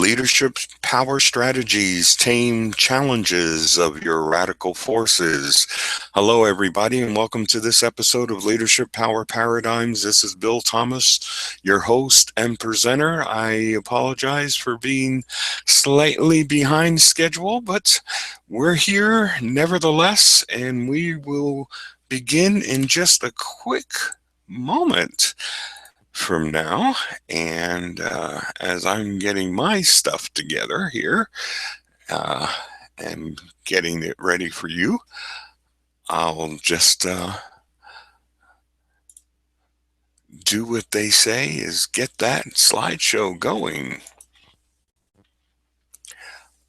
Leadership power strategies, tame challenges of your radical forces. Hello, everybody, and welcome to this episode of Leadership Power Paradigms. This is Bill Thomas, your host and presenter. I apologize for being slightly behind schedule, but we're here nevertheless, and we will begin in just a quick moment from now. And as I'm getting my stuff together here uh, and getting it ready for you, I'll just do what they say is get that slideshow going.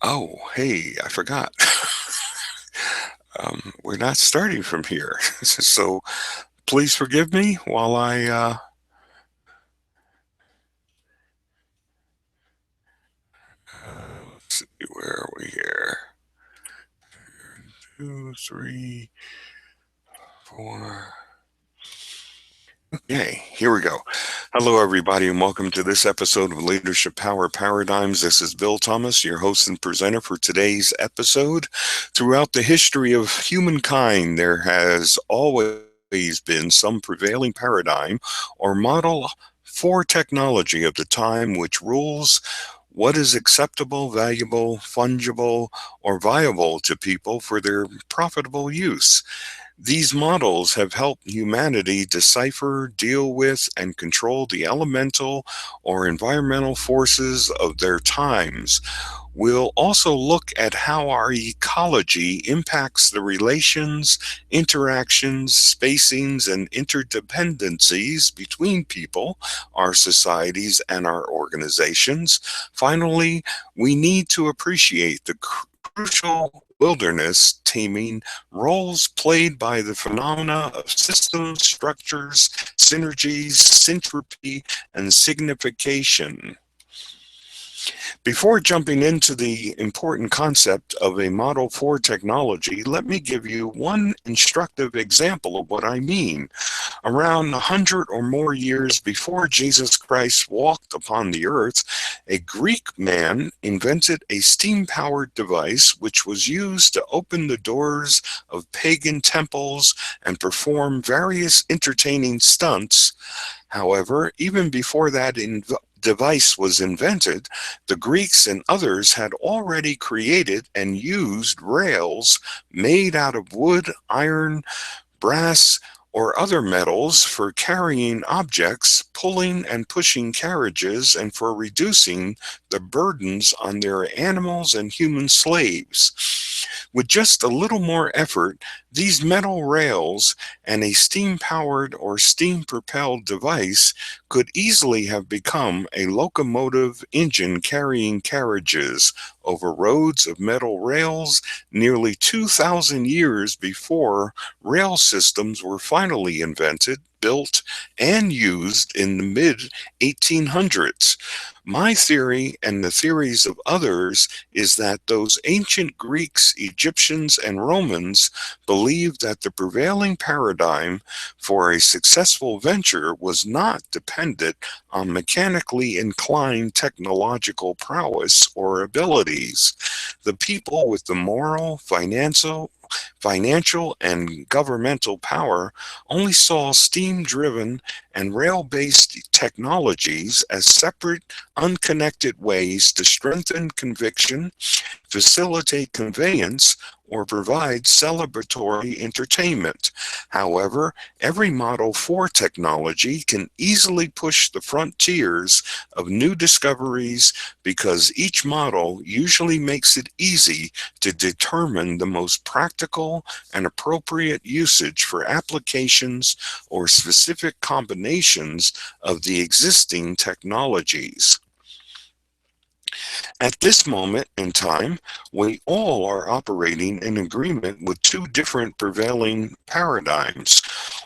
Oh, hey, I forgot. We're not starting from here. So please forgive me while I let's see, where are we here? 2, 3, 4. Okay, here we go. Hello, everybody, and welcome to this episode of Leadership Power Paradigms. This is Bill Thomas, your host and presenter for today's episode. Throughout the history of humankind, there has always been some prevailing paradigm or model for technology of the time which rules what is acceptable, valuable, fungible, or viable to people for their profitable use. These models have helped humanity decipher, deal with, and control the elemental or environmental forces of their times. We'll also look at how our ecology impacts the relations, interactions, spacings, and interdependencies between people, our societies, and our organizations. Finally, we need to appreciate the crucial wilderness taming roles played by the phenomena of systems, structures, synergies, syntropy, and signification. Before jumping into the important concept of a Model 4 technology, let me give you one instructive example of what I mean. Around 100 or more years before Jesus Christ walked upon the earth, a Greek man invented a steam-powered device which was used to open the doors of pagan temples and perform various entertaining stunts. However, even before that device was invented, the Greeks and others had already created and used rails made out of wood, iron, brass, or other metals for carrying objects, pulling and pushing carriages, and for reducing the burdens on their animals and human slaves. With just a little more effort, these metal rails and a steam-powered or steam-propelled device could easily have become a locomotive engine carrying carriages over roads of metal rails nearly 2,000 years before rail systems were finally invented, built, and used in the mid-1800s. My theory, and the theories of others, is that those ancient Greeks, Egyptians, and Romans believed that the prevailing paradigm for a successful venture was not dependent on mechanically inclined technological prowess or abilities. The people with the moral, financial, and governmental power only saw steam-driven and rail-based technologies as separate, unconnected ways to strengthen conviction, facilitate conveyance, or provide celebratory entertainment. However, every Model 4 technology can easily push the frontiers of new discoveries because each model usually makes it easy to determine the most practical and appropriate usage for applications or specific combinations of the existing technologies. At this moment in time, we all are operating in agreement with two different prevailing paradigms.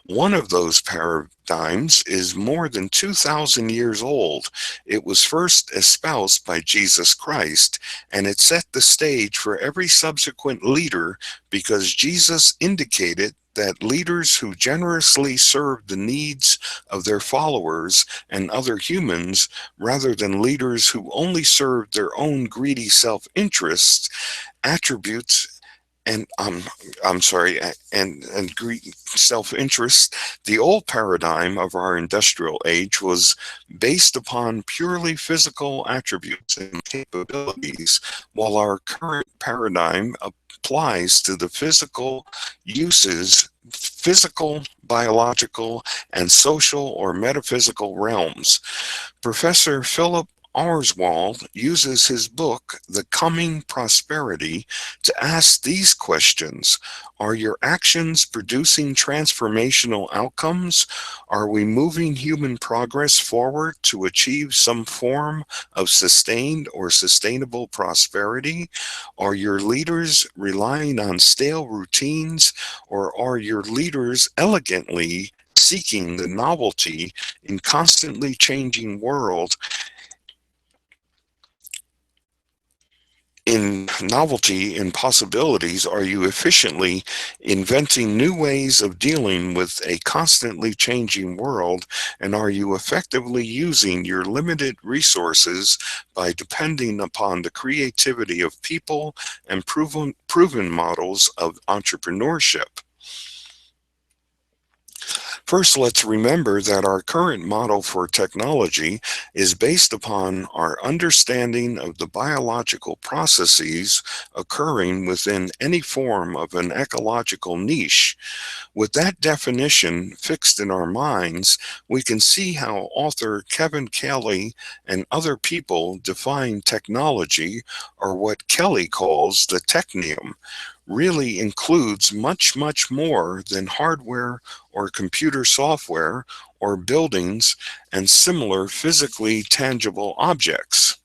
One of those paradigms is more than 2,000 years old. It was first espoused by Jesus Christ, and it set the stage for every subsequent leader because Jesus indicated that leaders who generously serve the needs of their followers and other humans, rather than leaders who only serve their own greedy self-interests, attributes and I'm sorry, self-interest. The old paradigm of our industrial age was based upon purely physical attributes and capabilities, while our current paradigm applies to the physical, biological, and social or metaphysical realms. Professor Philip Arswold uses his book, The Coming Prosperity, to ask these questions. Are your actions producing transformational outcomes? Are we moving human progress forward to achieve some form of sustained or sustainable prosperity? Are your leaders relying on stale routines, or are your leaders elegantly seeking the novelty in constantly changing world in novelty and possibilities? Are you efficiently inventing new ways of dealing with a constantly changing world? And are you effectively using your limited resources by depending upon the creativity of people and proven models of entrepreneurship? First, let's remember that our current model for technology is based upon our understanding of the biological processes occurring within any form of an ecological niche. With that definition fixed in our minds, we can see how author Kevin Kelly and other people define technology, or what Kelly calls the technium, really includes much, much more than hardware or computer software or buildings and similar physically tangible objects.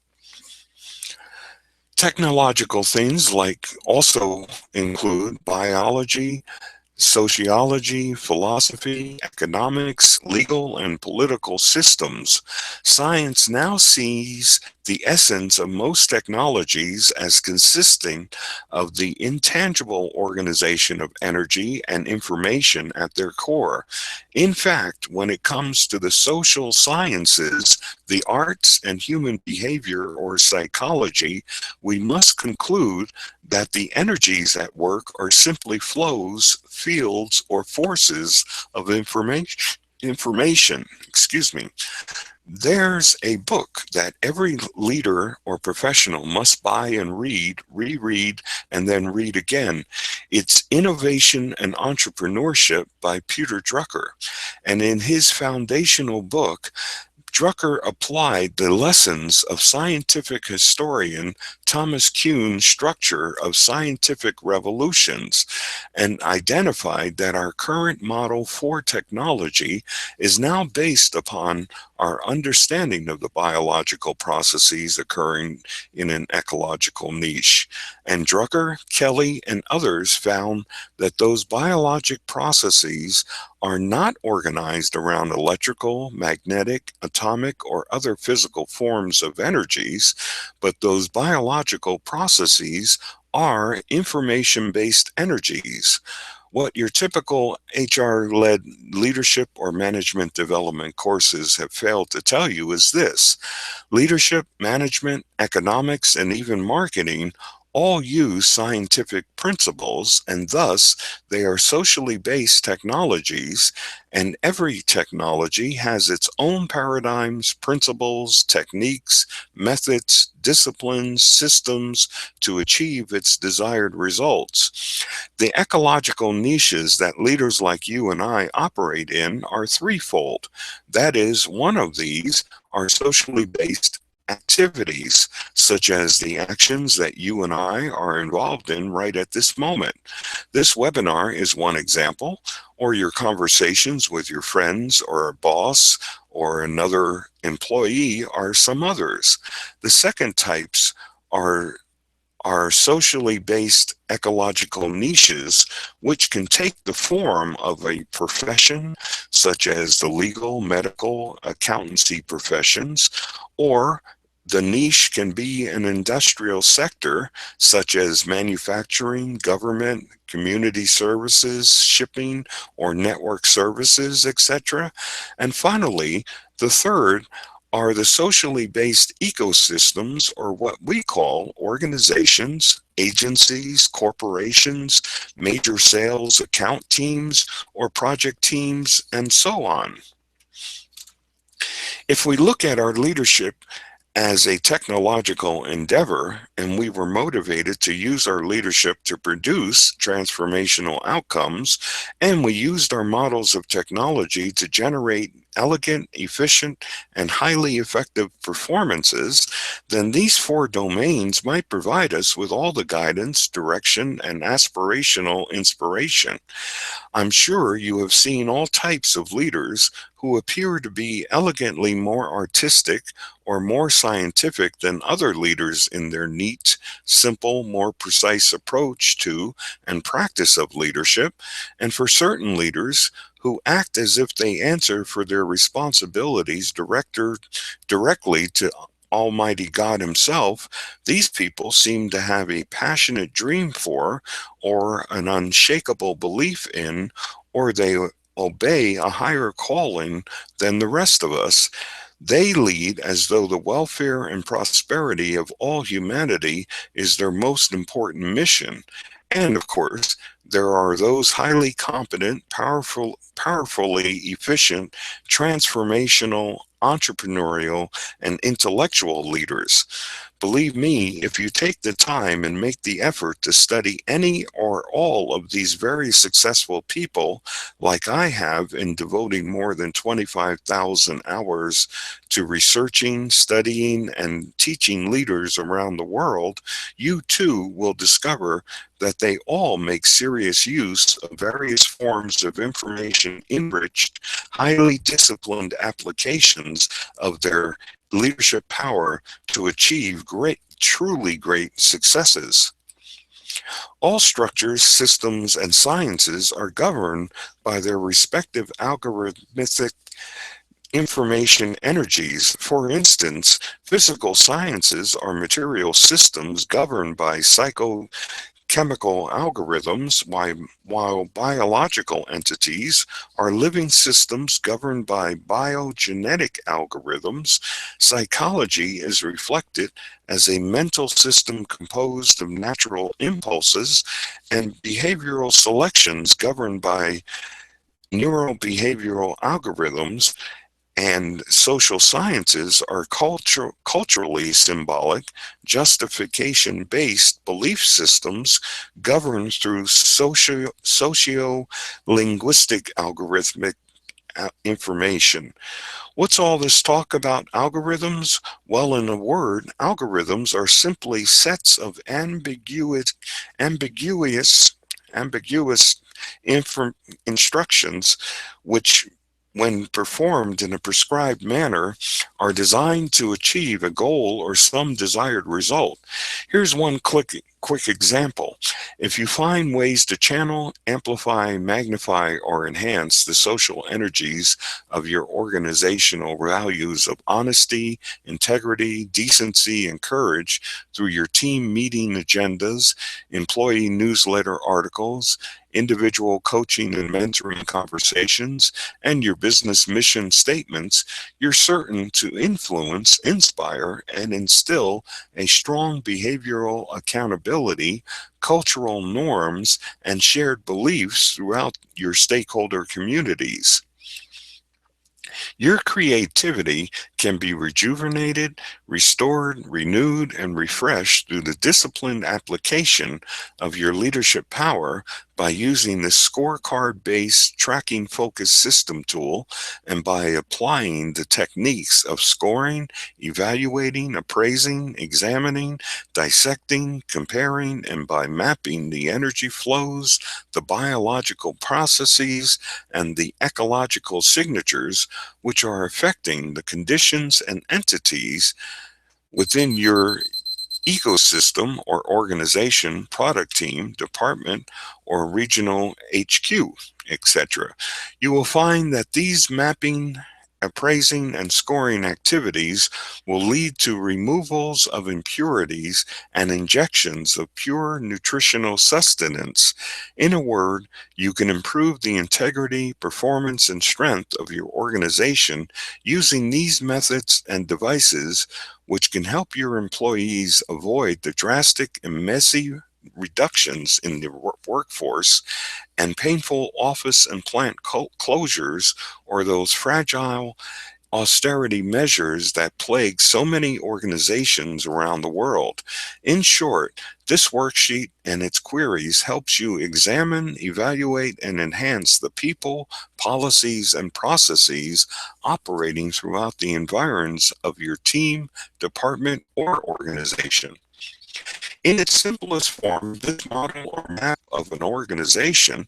Technological things like also include biology, sociology, philosophy, economics, legal, and political systems. Science now sees the essence of most technologies as consisting of the intangible organization of energy and information at their core. In fact, when it comes to the social sciences, the arts, and human behavior or psychology, we must conclude that the energies at work are simply flows, fields, or forces of information. Excuse me. There's a book that every leader or professional must buy and read, reread, and then read again. It's Innovation and Entrepreneurship by Peter Drucker. And in his foundational book, Drucker applied the lessons of scientific historian Thomas Kuhn's structure of scientific revolutions and identified that our current model for technology is now based upon our understanding of the biological processes occurring in an ecological niche. And Drucker, Kelly, and others found that those biologic processes are not organized around electrical, magnetic, atomic, or other physical forms of energies, but those biological processes are information-based energies. What your typical HR-led leadership or management development courses have failed to tell you is this: leadership, management, economics, and even marketing all use scientific principles, and thus they are socially based technologies, and every technology has its own paradigms, principles, techniques, methods, disciplines, systems to achieve its desired results. The ecological niches that leaders like you and I operate in are threefold. That is, one of these are socially based activities, such as the actions that you and I are involved in right at this moment. This webinar is one example, or your conversations with your friends or a boss or another employee are some others. The second types are are socially based ecological niches, which can take the form of a profession, such as the legal, medical, accountancy professions, or the niche can be an industrial sector, such as manufacturing, government, community services, shipping, or network services, etc. And finally, the third are the socially based ecosystems, or what we call organizations, agencies, corporations, major sales account teams, or project teams, and so on. If we look at our leadership as a technological endeavor, and we were motivated to use our leadership to produce transformational outcomes, and we used our models of technology to generate elegant, efficient, and highly effective performances, then these four domains might provide us with all the guidance, direction, and aspirational inspiration. I'm sure you have seen all types of leaders who appear to be elegantly more artistic or more scientific than other leaders in their neat, simple, more precise approach to and practice of leadership, and for certain leaders who act as if they answer for their responsibilities directly to Almighty God Himself. These people seem to have a passionate dream for, or an unshakable belief in, or they obey a higher calling than the rest of us. They lead as though the welfare and prosperity of all humanity is their most important mission. And of course, there are those highly competent, powerfully efficient, transformational, entrepreneurial, and intellectual leaders. Believe me, if you take the time and make the effort to study any or all of these very successful people, like I have in devoting more than 25,000 hours to researching, studying, and teaching leaders around the world, you too will discover that they all make serious use of various forms of information enriched, highly disciplined applications of their leadership power to achieve truly great successes. All structures, systems, and sciences are governed by their respective algorithmic information energies. For instance, physical sciences are material systems governed by chemical algorithms, while biological entities are living systems governed by biogenetic algorithms. Psychology is reflected as a mental system composed of natural impulses, and behavioral selections governed by neurobehavioral algorithms, and social sciences are culturally symbolic, justification based belief systems governed through socio linguistic algorithmic information. What's all this talk about algorithms? Well, in a word, algorithms are simply sets of ambiguous, ambiguous instructions, which, when performed in a prescribed manner, are designed to achieve a goal or some desired result. Here's one quick example. If you find ways to channel, amplify, magnify, or enhance the social energies of your organizational values of honesty, integrity, decency, and courage through your team meeting agendas, employee newsletter articles, individual coaching and mentoring conversations, and your business mission statements, you're certain to influence, inspire, and instill a strong behavioral accountability, cultural norms, and shared beliefs throughout your stakeholder communities. Your creativity can be rejuvenated, restored, renewed, and refreshed through the disciplined application of your leadership power by using the scorecard-based tracking focus system tool, and by applying the techniques of scoring, evaluating, appraising, examining, dissecting, comparing, and by mapping the energy flows, the biological processes, and the ecological signatures which are affecting the conditions and entities within your ecosystem or organization, product team, department, or regional HQ, etc. You will find that these mapping, appraising, and scoring activities will lead to removals of impurities and injections of pure nutritional sustenance. In a word, you can improve the integrity, performance, and strength of your organization using these methods and devices, which can help your employees avoid the drastic and messy reductions in the workforce and painful office and plant closures, or those fragile austerity measures that plague so many organizations around the world. In short, this worksheet and its queries helps you examine, evaluate, and enhance the people, policies, and processes operating throughout the environs of your team, department, or organization. In its simplest form, this model or map of an organization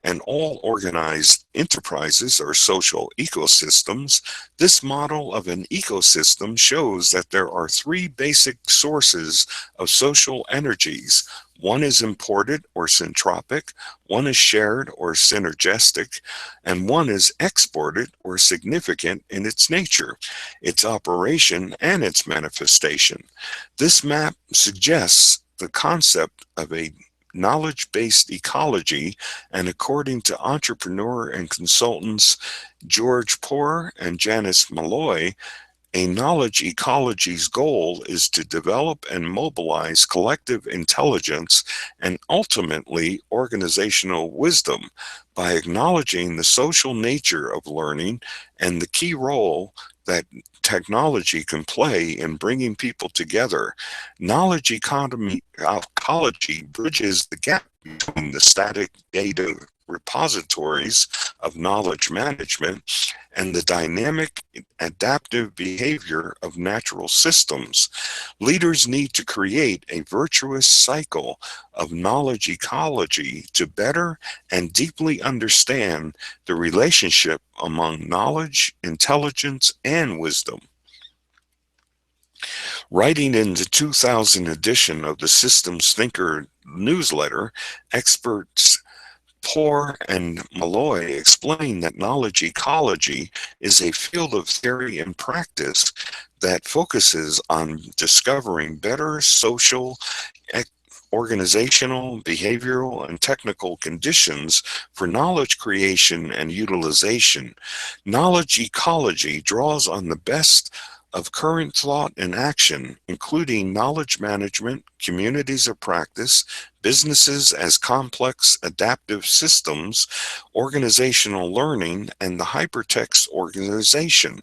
and all organized enterprises or social ecosystems, this model of an ecosystem shows that there are three basic sources of social energies. One is imported or syntropic, one is shared or synergistic, and one is exported or significant in its nature, its operation, and its manifestation. This map suggests the concept of a knowledge-based ecology, and according to entrepreneur and consultants George Poor and Janice Malloy, a knowledge ecology's goal is to develop and mobilize collective intelligence and ultimately organizational wisdom by acknowledging the social nature of learning and the key role that technology can play in bringing people together. Knowledge ecology bridges the gap between the static data repositories of knowledge management and the dynamic adaptive behavior of natural systems. Leaders need to create a virtuous cycle of knowledge ecology to better and deeply understand the relationship among knowledge, intelligence, and wisdom. Writing in the 2000 edition of the Systems Thinker newsletter, experts Poor and Malloy explain that knowledge ecology is a field of theory and practice that focuses on discovering better social, organizational, behavioral, and technical conditions for knowledge creation and utilization. Knowledge ecology draws on the best of current thought and action, including knowledge management, communities of practice, businesses as complex adaptive systems, organizational learning, and the hypertext organization.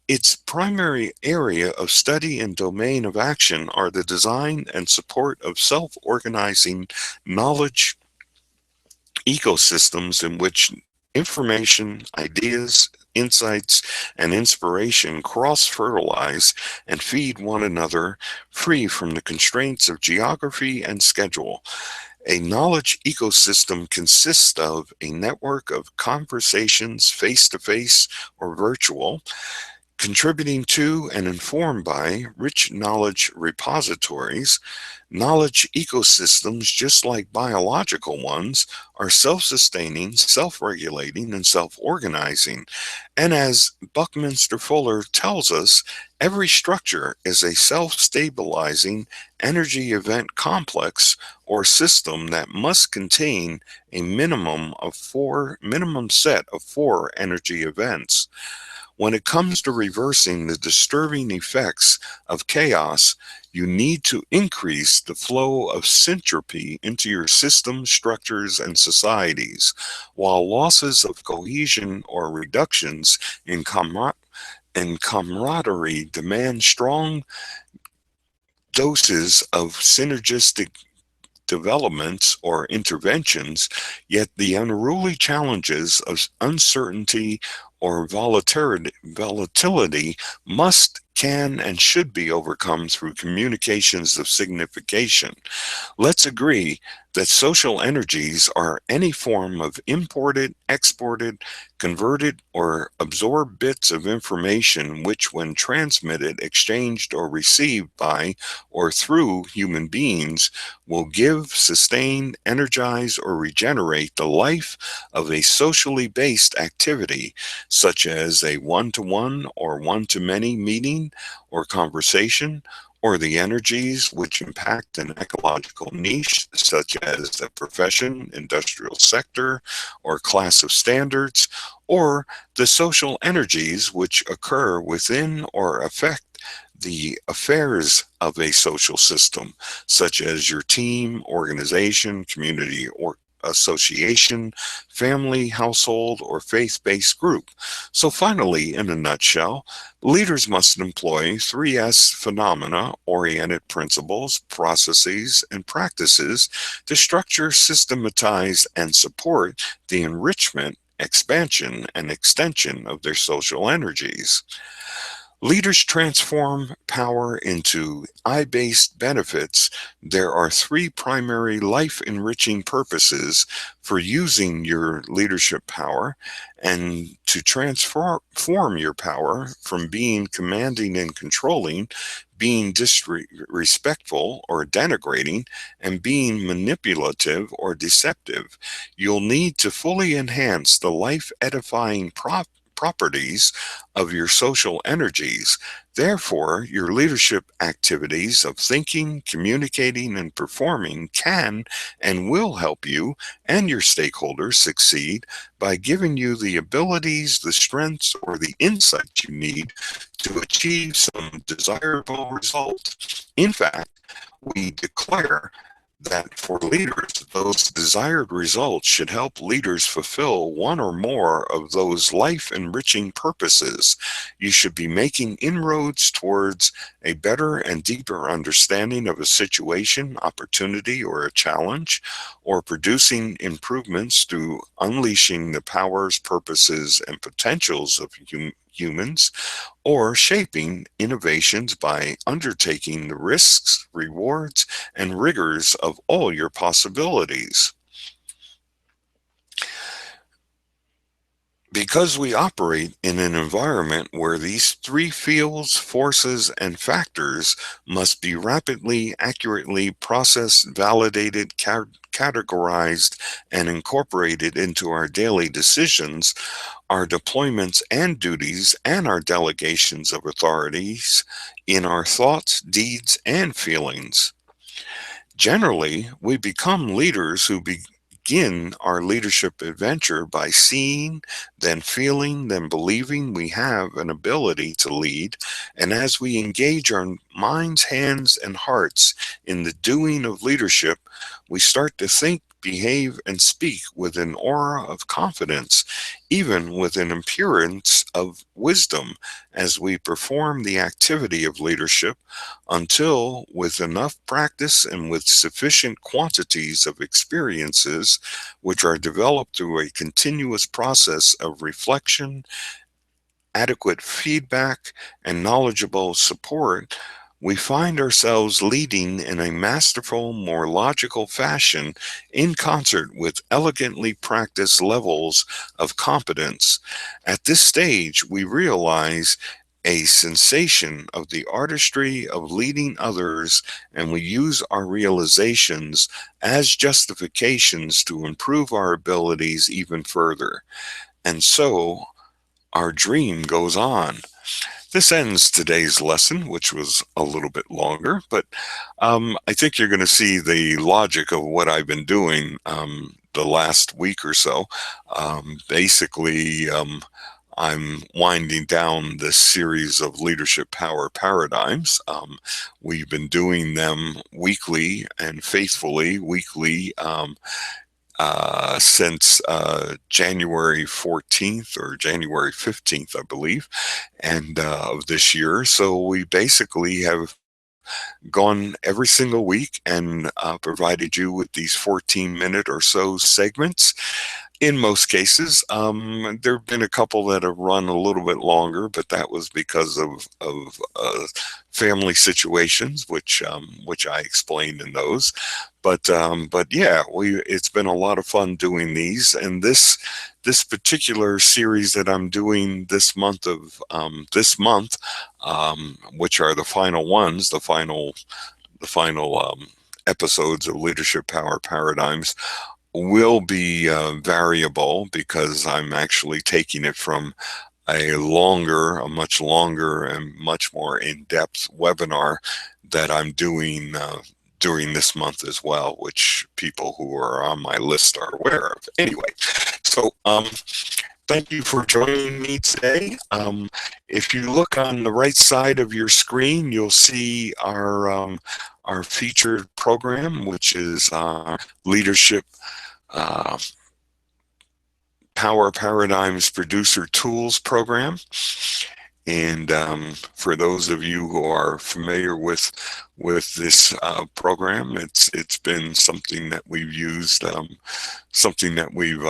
Its primary area of study and domain of action are the design and support of self-organizing knowledge ecosystems in which information, ideas, insights, and inspiration cross-fertilize and feed one another, free from the constraints of geography and schedule. A knowledge ecosystem consists of a network of conversations, face-to-face or virtual, contributing to and informed by rich knowledge repositories. Knowledge ecosystems, just like biological ones, are self-sustaining, self-regulating, and self-organizing. And as Buckminster Fuller tells us, every structure is a self-stabilizing energy event complex or system that must contain a minimum set of four energy events. When it comes to reversing the disturbing effects of chaos, you need to increase the flow of syntropy into your systems, structures, and societies, while losses of cohesion or reductions in camaraderie demand strong doses of synergistic developments or interventions, yet the unruly challenges of uncertainty or volatility must can and should be overcome through communications of signification. Let's agree that social energies are any form of imported, exported, converted, or absorbed bits of information which, when transmitted, exchanged, or received by or through human beings, will give, sustain, energize, or regenerate the life of a socially based activity, such as a one-to-one or one-to-many meeting or conversation, or the energies which impact an ecological niche, such as a profession, industrial sector, or class of standards, or the social energies which occur within or affect the affairs of a social system, such as your team, organization, community, or association, family, household, or faith-based group. So finally, in a nutshell, leaders must employ 3S phenomena-oriented principles, processes, and practices to structure, systematize, and support the enrichment, expansion, and extension of their social energies. Leaders transform power into I-based benefits. There are three primary life-enriching purposes for using your leadership power, and to transform your power from being commanding and controlling, being disrespectful or denigrating, and being manipulative or deceptive. You'll need to fully enhance the life-edifying properties of your social energies. Therefore, your leadership activities of thinking, communicating, and performing can and will help you and your stakeholders succeed by giving you the abilities, the strengths, or the insights you need to achieve some desirable result. In fact, we declare that for leaders, those desired results should help leaders fulfill one or more of those life-enriching purposes. You should be making inroads towards a better and deeper understanding of a situation, opportunity, or a challenge, or producing improvements through unleashing the powers, purposes, and potentials of humans, or shaping innovations by undertaking the risks, rewards, and rigors of all your possibilities. Because we operate in an environment where these three fields, forces, and factors must be rapidly, accurately processed, validated, categorized, and incorporated into our daily decisions, our deployments and duties, and our delegations of authorities in our thoughts, deeds, and feelings. Generally, we become leaders who begin our leadership adventure by seeing, then feeling, then believing we have an ability to lead. And as we engage our minds, hands, and hearts in the doing of leadership, we start to think, behave, and speak with an aura of confidence, even with an appearance of wisdom, as we perform the activity of leadership, until, with enough practice and with sufficient quantities of experiences, which are developed through a continuous process of reflection, adequate feedback, and knowledgeable support, we find ourselves leading in a masterful, more logical fashion in concert with elegantly practiced levels of competence. At this stage, we realize a sensation of the artistry of leading others, and we use our realizations as justifications to improve our abilities even further. And so our dream goes on. This ends today's lesson, which was a little bit longer, but I think you're going to see the logic of what I've been doing the last week or so. Basically, I'm winding down this series of leadership power paradigms. We've been doing them weekly and faithfully weekly since January 14th or January 15th, I believe, and of this year. So we basically have gone every single week and provided you with these 14-minute or so segments. In most cases, there have been a couple that have run a little bit longer, but that was because of family situations, which I explained in those. But yeah, we it's been a lot of fun doing these, and this particular series that I'm doing this month, which are the final ones, the final episodes of Leadership Power Paradigms will be variable because I'm actually taking it from a much longer and much more in-depth webinar that I'm doing during this month as well, which people who are on my list are aware of. Anyway, so thank you for joining me today. If you look on the right side of your screen, you'll see our featured program, which is Leadership uh, Power Paradigms Producer Tools program. And for those of you who are familiar with this program, it's been something that we've used, something that we've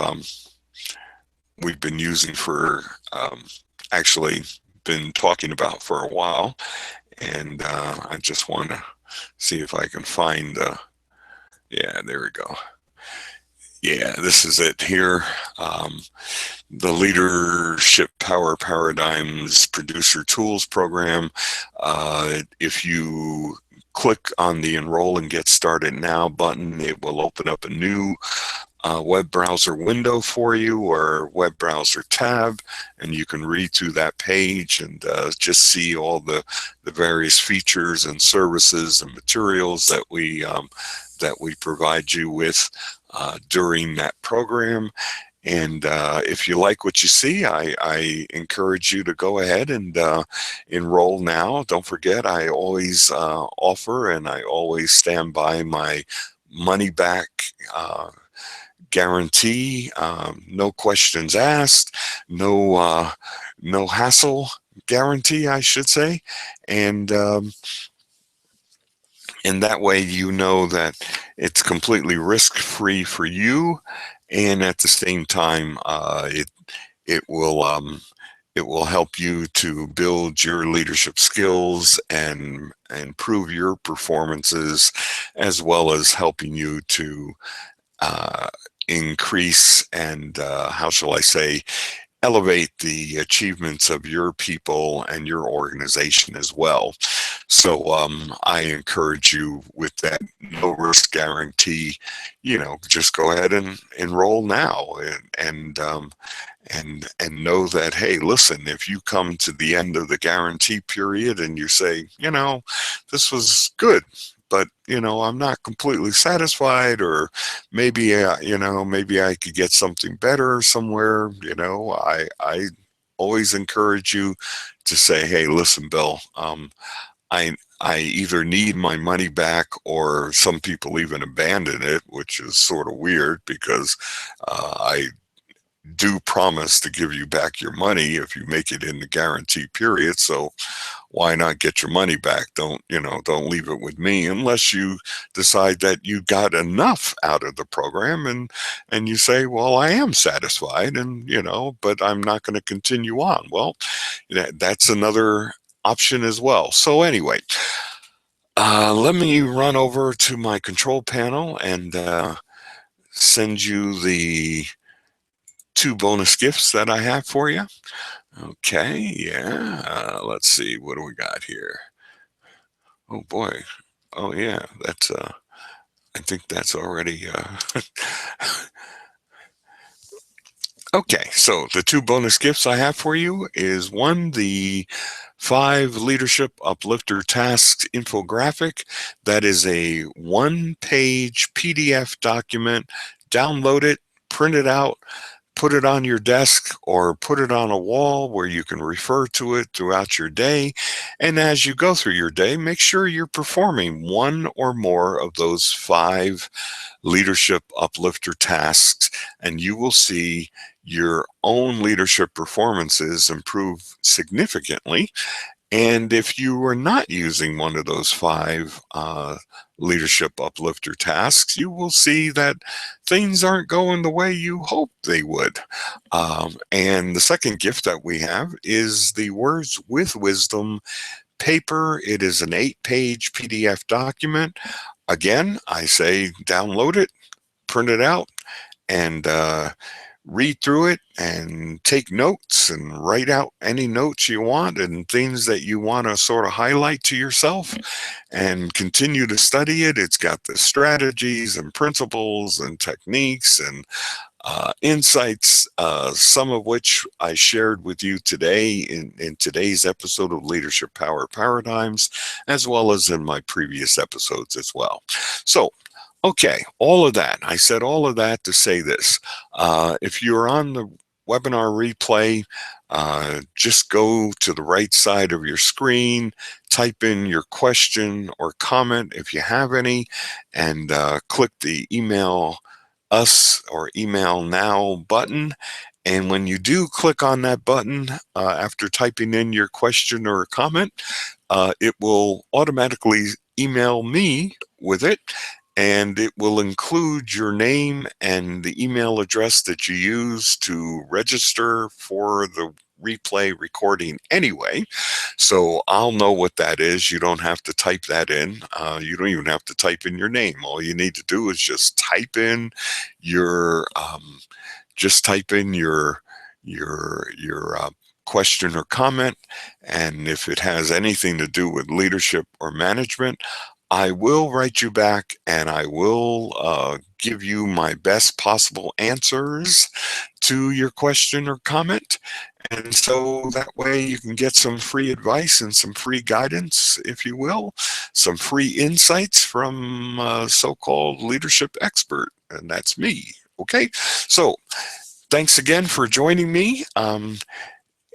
been using for actually been talking about for a while. And I just want to see if I can find. Yeah, there we go. Yeah, this is it here. The Leadership Power Paradigms Producer Tools program. If you click on the Enroll and Get Started Now button, it will open up a new web browser window for you, or web browser tab, and you can read through that page and just see all the various features and services and materials that we provide you with during that program. And if you like what you see, I encourage you to go ahead and enroll now. Don't forget, I always offer and I always stand by my money back guarantee, no questions asked, no hassle guarantee, I should say. And that way you know that it's completely risk-free for you, and at the same time it will help you to build your leadership skills and improve your performances, as well as helping you to uh, increase and how shall I say, elevate the achievements of your people and your organization as well. So I encourage you, with that no risk guarantee, just go ahead and enroll now, and know that, hey, listen, if you come to the end of the guarantee period and you say, this was good, but I'm not completely satisfied, or maybe maybe I could get something better somewhere, I always encourage you to say, hey, listen, Bill, I either need my money back, or some people even abandon it, which is sort of weird because I do promise to give you back your money if you make it in the guarantee period. So why not get your money back? Don't leave it with me unless you decide that you got enough out of the program, and you say, well, I am satisfied, and but I'm not going to continue on. Well, that's another option as well. So anyway, let me run over to my control panel and send you the 2 bonus gifts that I have for you. Okay, yeah. Let's see, what do we got here? Oh boy. Oh yeah, that's I think that's already okay, so the 2 bonus gifts I have for you is, one, the 5 Leadership Uplifter Tasks infographic. That is a 1-page PDF document. Download it, print it out, put it on your desk, or put it on a wall where you can refer to it throughout your day. And as you go through your day, make sure you're performing one or more of those 5 leadership uplifter tasks, and you will see your own leadership performances improve significantly. And if you are not using one of those five leadership uplifter tasks, you will see that things aren't going the way you hoped they would. And the second gift that we have is the Words with Wisdom paper. It is an 8-page PDF document. Again, I say download it, print it out, and read through it and take notes and write out any notes you want and things that you want to sort of highlight to yourself and continue to study it. It's got the strategies and principles and techniques and insights, some of which I shared with you today in today's episode of Leadership Power Paradigms, as well as in my previous episodes as well. So, okay, all of that. I said all of that to say this. If you're on the webinar replay, just go to the right side of your screen, type in your question or comment if you have any, and click the email us or email now button. And when you do click on that button, after typing in your question or comment, it will automatically email me with it, and it will include your name and the email address that you use to register for the replay recording anyway. So I'll know what that is. You don't have to type that in. You don't even have to type in your name. All you need to do is just type in your your question or comment, and if it has anything to do with leadership or management, I will write you back and I will give you my best possible answers to your question or comment. And so that way you can get some free advice and some free guidance, if you will, some free insights from a so-called leadership expert, and that's me. Okay, so thanks again for joining me.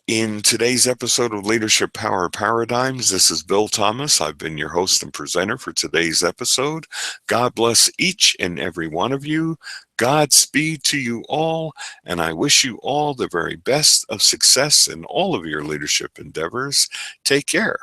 In today's episode of Leadership Power Paradigms, this is Bill Thomas. I've been your host and presenter for today's episode. God bless each and every one of you. Godspeed to you all, and I wish you all the very best of success in all of your leadership endeavors. Take care.